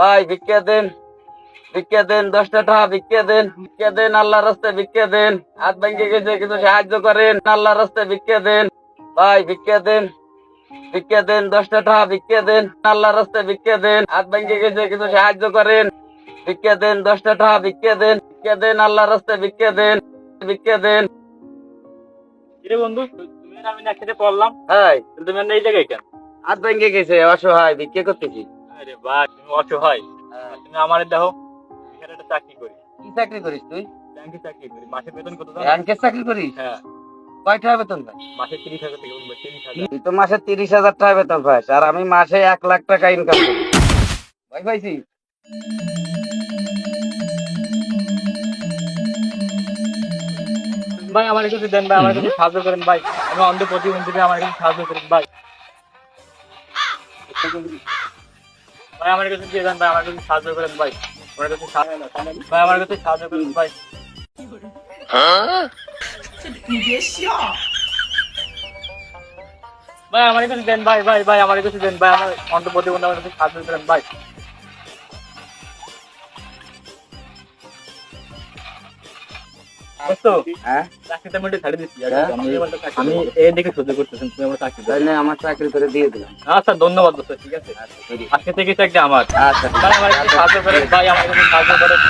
ভাই ভিক্ষা দেন, ভিক্ষা দেন, 10টা টাকা ভিক্ষা দেন, ভিক্ষা দেন, আল্লাহর রাস্তায় ভিক্ষা দেন। হাত ভেঙে গেছে, কিছু সাহায্য করেন, আল্লাহর রাস্তায় ভিক্ষা দেন। ভাই ভিক্ষা দেন, ভিক্ষা দেন, 10টা টাকা ভিক্ষা দেন, আল্লাহর রাস্তায় ভিক্ষা দেন। হাত ভেঙে গেছে, কিছু সাহায্য করেন। ভিক্ষা দেন, 10টা টাকা ভিক্ষা দেন, ভিক্ষা দেন, আল্লাহর রাস্তায় ভিক্ষা দেন, ভিক্ষা দেন। কিরে বন্ধু, তুমি আর আমি না একসাথে পড়লাম, হাই, তুমি আর এই জায়গায় কেন? হাত ভেঙে গেছে, অসহায়, ভিক্ষা করতেছি। আরে বাহ, তুমি অসহায়। তুমি আমারে দেখো, এখানে একটা চাকরি করি, কি চাকরি করিস তুই? ব্যাংকে চাকরি করি। মাসের বেতন কত জানো? ব্যাংকের চাকরি করিস? হ্যাঁ, কয় টাকা বেতন পাই? মাসে 30,000 থেকে 30,000। তুই তো মাসে 30,000 টাকা বেতন পাস, আর আমি মাসে 1,00,000 টাকা ইনকাম করি। ভয় পাইছি? ভাই আমার কিছু দেন ভাই, আমার কিছু সাহায্য করেন ভাই। আমি অন্ধ প্রতিবন্ধী ভাই, আমার কিছু সাহায্য করেন ভাই। ভাই আমার কাছে দিয়ে দেন ভাই, আমার কিছু সাহায্য করেন ভাই। আমার কাছে ভাই, আমার কাছে সাহায্য করেন ভাই। ভাই আমার কিছু দেন ভাই, ভাই ভাই আমার কিছু দেন ভাই, আমার অন্ধ প্রতিবন্ধী, আমার কাছে সাহায্য করেন ভাই। বুঝছো? হ্যাঁ, চাকরিটা আমি ছাড়ে দিচ্ছি। হ্যাঁ? আমি এই দেখে সহ্য করতেছেন, তুমি আমার চাকরি দাও। তাই না, আমার চাকরি করে দিয়ে দিলাম। আচ্ছা ধন্যবাদ দোস্ত, ঠিক আছে। আচ্ছা, করি। আজকে থেকে চাকরি আমার। আচ্ছা, ভাই আমার একটু সাহায্য করেন ভাই, আমার একটু সাহায্য করেন।